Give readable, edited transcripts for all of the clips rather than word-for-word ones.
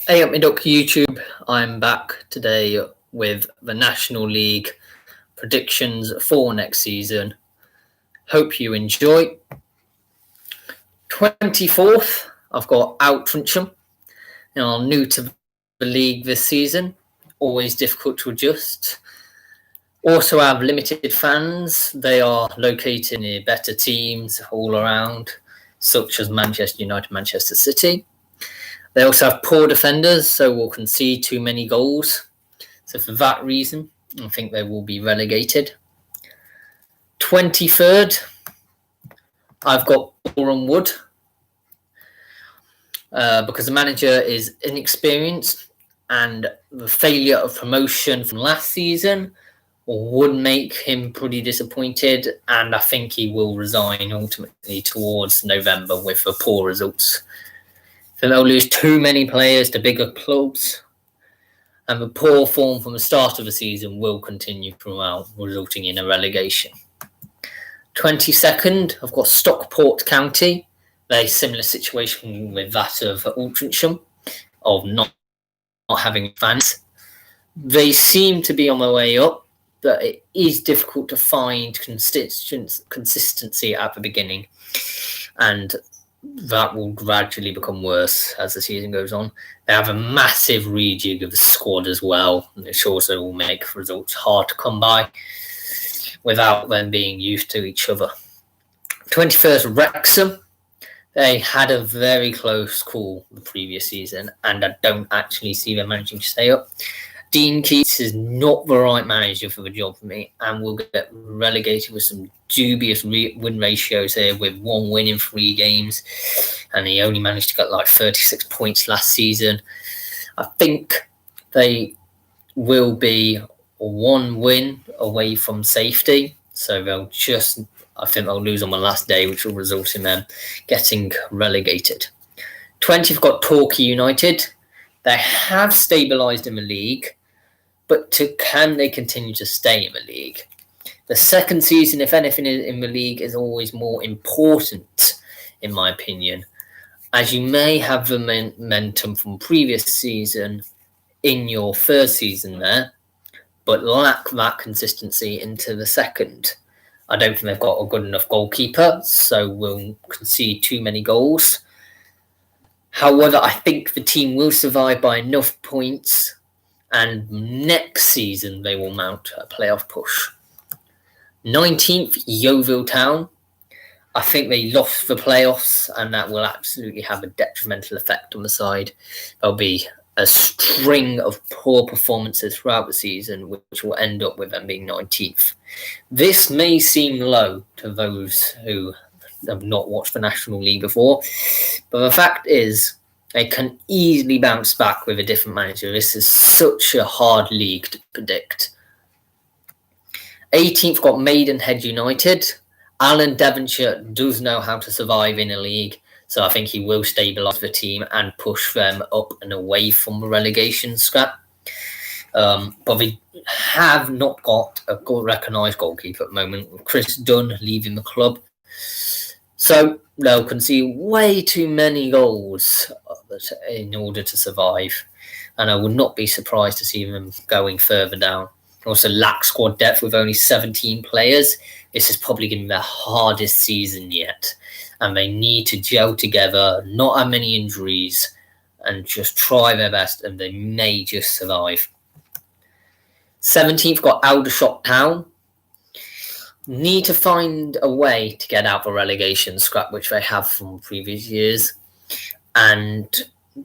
Hey up, me duck YouTube. I'm back today with the National League predictions for next season. Hope you enjoy. 24th, I've got Altrincham. New to the league this season. Always difficult to adjust. Also have limited fans. They are located near better teams all around, such as Manchester United, Manchester City. They also have poor defenders, so will concede too many goals. So for that reason, I think they will be relegated. 23rd, I've got Boreham Wood. Because the manager is inexperienced and the failure of promotion from last season would make him pretty disappointed, and I think he will resign ultimately towards November with the poor results. So they'll lose too many players to bigger clubs, and the poor form from the start of the season will continue throughout, resulting in a relegation. 22nd, I've got Stockport County. Very similar situation with that of Altrincham, of not having fans. They seem to be on their way up, but it is difficult to find consistency at the beginning, and that will gradually become worse as the season goes on. They have a massive rejig of the squad as well, which also will make results hard to come by without them being used to each other. 21st, Wrexham. They had a very close call the previous season, and I don't actually see them managing to stay up. Dean Keats is not the right manager for the job for me, and will get relegated with some dubious win ratios here, with 1 win in 3 games, and he only managed to get like 36 points last season. I think they will be 1 win away from safety, so I think they'll lose on the last day, which will result in them getting relegated. 20th got Torquay United. They have stabilised in the league, but can they continue to stay in the league? The second season, if anything, in the league is always more important, in my opinion, as you may have the momentum from previous season in your first season there, but lack that consistency into the second. I don't think they've got a good enough goalkeeper, so will concede too many goals. However, I think the team will survive by enough points, and next season they will mount a playoff push. 19th, Yeovil Town. I think they lost the playoffs, and that will absolutely have a detrimental effect on the side. There'll be a string of poor performances throughout the season, which will end up with them being 19th. This may seem low to those who have not watched the National League before, but the fact is they can easily bounce back with a different manager. This is such a hard league to predict. 18th got Maidenhead United. Alan Devonshire does know how to survive in a league, so I think he will stabilise the team and push them up and away from the relegation scrap. But they have not got a recognised goalkeeper at the moment, with Chris Dunn leaving the club. So they'll concede way too many goals in order to survive, and I would not be surprised to see them going further down. Also lack squad depth with only 17 players. This is probably going to be their hardest season yet, and they need to gel together, not have many injuries, and just try their best, and they may just survive. 17th got Aldershot Town. Need to find a way to get out the relegation scrap, which they have from previous years. And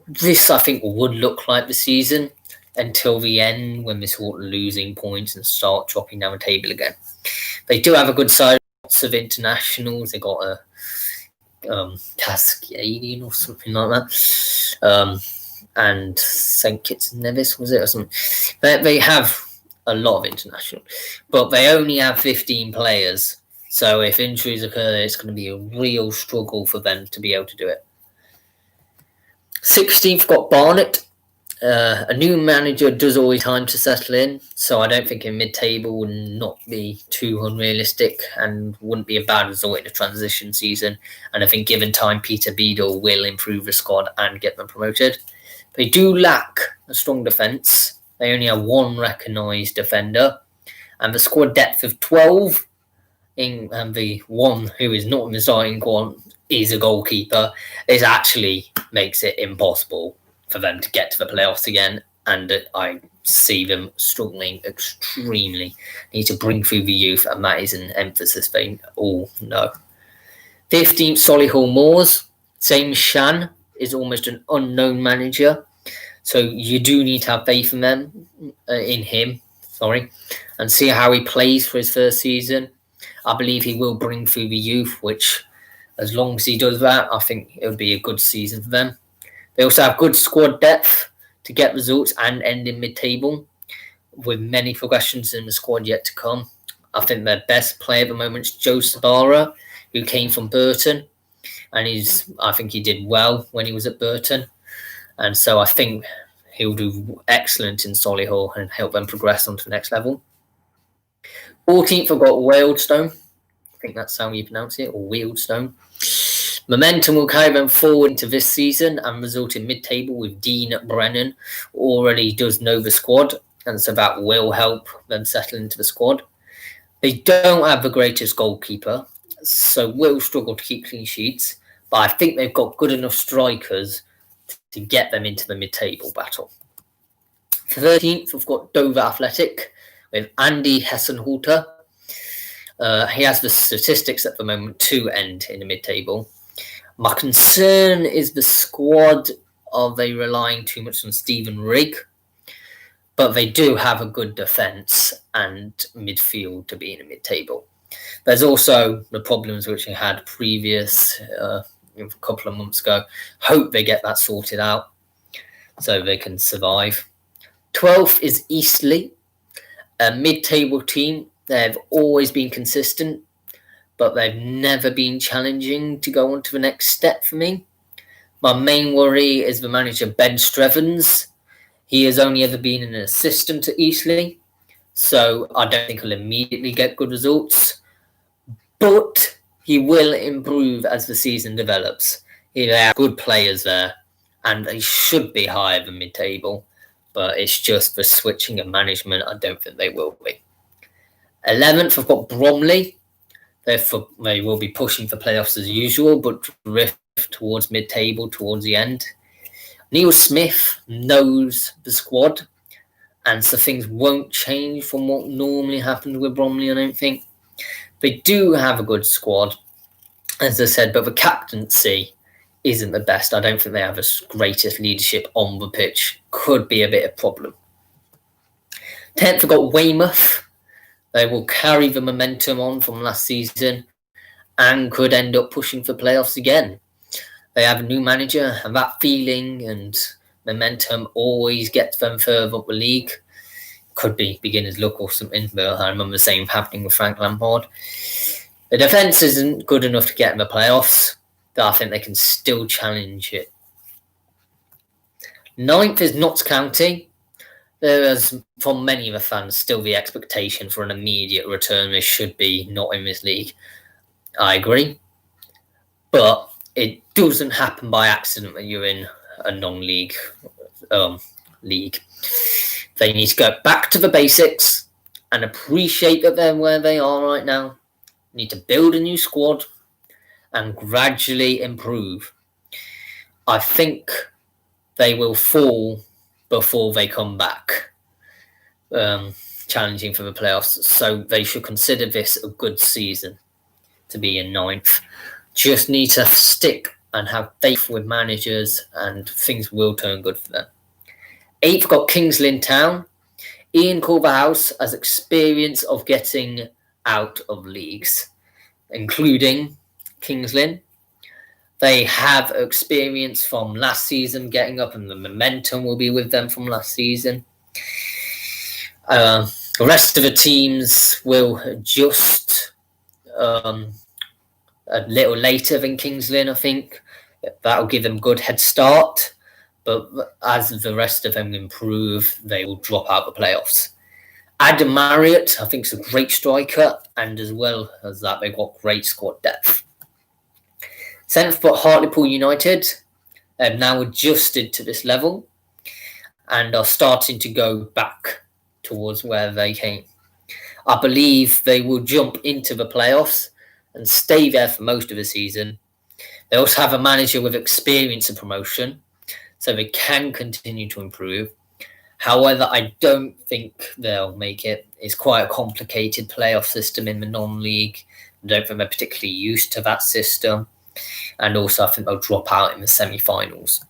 this, I think, would look like the season until the end, when they start losing points and start dropping down the table again. They do have a good side, lots of internationals. They got a Cascadian or something like that. And St. Kitts and Nevis, was it, or something? They have a lot of international, but they only have 15 players, so if injuries occur, it's going to be a real struggle for them to be able to do it. 16th got Barnet. A new manager does always time to settle in, so I don't think in mid-table would not be too unrealistic and wouldn't be a bad result in a transition season, and I think given time, Peter Beadle will improve the squad and get them promoted. They do lack a strong defence. They only have one recognised defender, and the squad depth of 12, and the one who is not in the starting squad is a goalkeeper. This actually makes it impossible for them to get to the playoffs again, and I see them struggling extremely. Need to bring through the youth, and that is an emphasis they all know. 15th, Solihull Moors. Same Shan is almost an unknown manager, so you do need to have faith in him, and see how he plays for his first season. I believe he will bring through the youth, which, as long as he does that, I think it would be a good season for them. They also have good squad depth to get results and end in mid-table, with many progressions in the squad yet to come. I think their best player at the moment is Joe Sabara, who came from Burton, and I think he did well when he was at Burton, and so I think he'll do excellent in Solihull and help them progress onto the next level. 14th, I've got Wealdstone. I think that's how you pronounce it, or Wealdstone. Momentum will carry them forward into this season and result in mid-table, with Dean Brennan already does know the squad, and so that will help them settle into the squad. They don't have the greatest goalkeeper, so will struggle to keep clean sheets, but I think they've got good enough strikers to get them into the mid-table battle. 13th, we've got Dover Athletic with Andy Hessenhalter. He has the statistics at the moment to end in the mid-table. My concern is the squad. Are they relying too much on Stephen Rigg? But they do have a good defence and midfield to be in the mid-table. There's also the problems which they had previous a couple of months ago. Hope they get that sorted out so they can survive. 12th is Eastleigh, a mid-table team. They've always been consistent, but they've never been challenging to go on to the next step for me. My main worry is the manager, Ben Strevens. He has only ever been an assistant to Eastleigh, so I don't think he'll immediately get good results. But he will improve as the season develops. They have good players there, and they should be higher than mid-table, but it's just the switching of management. I don't think they will be. 11th, I've got Bromley. They will be pushing for playoffs as usual, but drift towards mid-table towards the end. Neil Smith knows the squad, and so things won't change from what normally happens with Bromley, I don't think. They do have a good squad, as I said, but the captaincy isn't the best. I don't think they have the greatest leadership on the pitch. Could be a bit of a problem. 10th, I've got Weymouth. They will carry the momentum on from last season and could end up pushing for playoffs again. They have a new manager, and that feeling and momentum always gets them further up the league. Could be beginner's luck or something, but I remember the same happening with Frank Lampard. The defence isn't good enough to get in the playoffs, but I think they can still challenge it. 9th is Notts County. There is, from many of the fans, still the expectation for an immediate return. They should be not in this league. I agree. But it doesn't happen by accident when you're in a non-league league. They need to go back to the basics and appreciate that they're where they are right now. Need to build a new squad and gradually improve. I think they will fall before they come back, challenging for the playoffs. So they should consider this a good season to be in 9th. Just need to stick and have faith with managers, and things will turn good for them. 8th, got Kings Lynn Town. Ian Culverhouse has experience of getting out of leagues, including Kings Lynn. They have experience from last season getting up, and the momentum will be with them from last season. The rest of the teams will adjust a little later than Kings Lynn, I think. That'll give them a good head start. But as the rest of them improve, they will drop out the playoffs. Adam Marriott, I think, is a great striker, and as well as that, they've got great squad depth. 7th, but Hartlepool United have now adjusted to this level. and are starting to go back towards where they came. I believe they will jump into the playoffs and stay there for most of the season. They also have a manager with experience in promotion, so they can continue to improve. However, I don't think they'll make it. It's quite a complicated playoff system in the non-league. I don't think they're particularly used to that system. And also, I think they'll drop out in the semi-finals.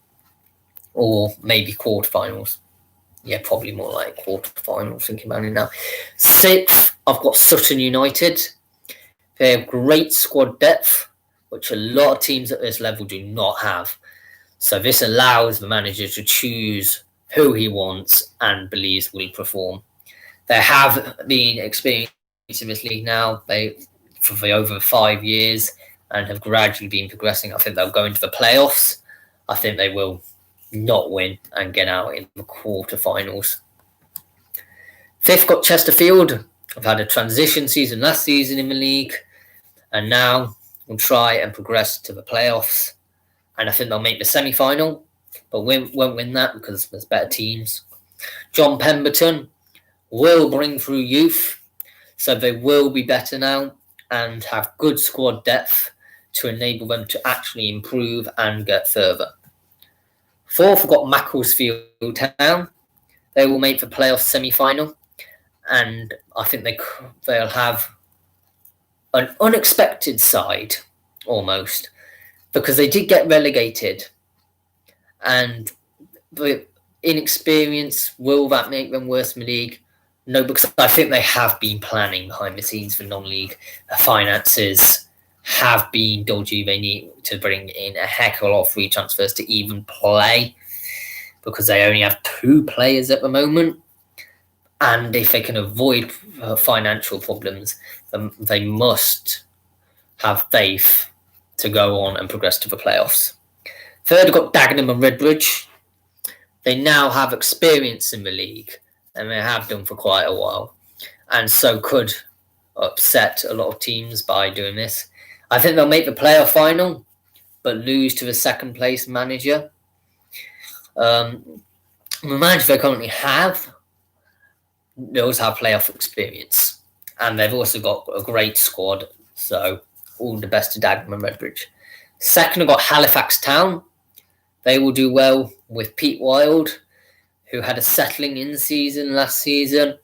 Or maybe quarterfinals. Yeah, probably more like quarterfinals, thinking about it now. 6th, I've got Sutton United. They have great squad depth, which a lot of teams at this level do not have. So this allows the manager to choose who he wants and believes will perform. They have been experienced in this league now for over 5 years and have gradually been progressing. I think they'll go into the playoffs. I think they will not win and get out in the quarterfinals. 5th got Chesterfield. I've had a transition season last season in the league, and now we'll try and progress to the playoffs. And I think they'll make the semi-final, but won't win that because there's better teams. John Pemberton will bring through youth, so they will be better now and have good squad depth to enable them to actually improve and get further. 4th, I've got Macclesfield Town. They will make the playoff semi-final, and I think they'll have an unexpected side, almost, because they did get relegated, and the inexperience, will that make them worse in the league? No, because I think they have been planning behind the scenes for non-league. The finances have been dodgy. They need to bring in a heck of a lot of free transfers to even play, because they only have 2 players at the moment. And if they can avoid financial problems, then they must have faith to go on and progress to the playoffs. 3rd, got Dagenham and Redbridge. They now have experience in the league, and they have done for quite a while, and so could upset a lot of teams by doing this. I think they'll make the playoff final, but lose to the 2nd place manager. The manager they currently have, they also have playoff experience, and they've also got a great squad, so all the best to Dagenham and Redbridge. 2nd, I've got Halifax Town. They will do well with Pete Wild, who had a settling in season last season,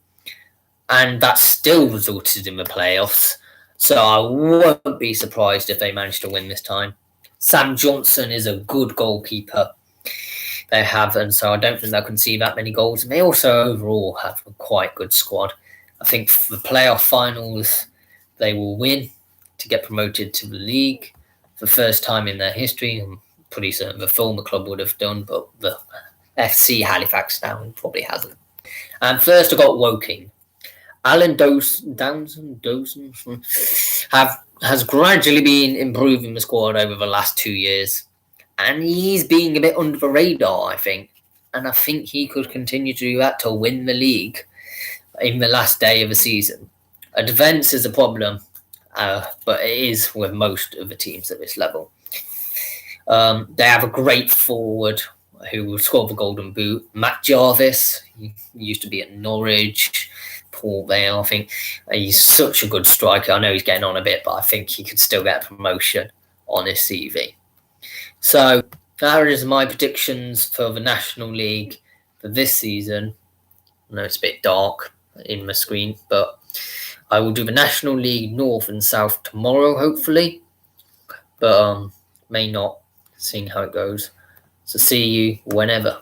and that still resulted in the playoffs. So I won't be surprised if they manage to win this time. Sam Johnson is a good goalkeeper. They have, and so I don't think they'll concede that many goals. And they also overall have a quite good squad. I think for the playoff finals, they will win to get promoted to the league for the first time in their history. I'm pretty certain the former club would have done, but the FC Halifax Town probably hasn't. And first, I got Woking. Alan Dawson has gradually been improving the squad over the last 2 years, and he's being a bit under the radar, I think. And I think he could continue to do that to win the league in the last day of the season. A defence is a problem, but it is with most of the teams at this level. They have a great forward who will score the Golden Boot. Matt Jarvis, he used to be at Norwich, Port Vale, I think. He's such a good striker. I know he's getting on a bit, but I think he could still get a promotion on his CV. So that is my predictions for the National League for this season. I know it's a bit dark in my screen, but I will do the National League North and South tomorrow, hopefully. But may not, seeing how it goes. So see you whenever.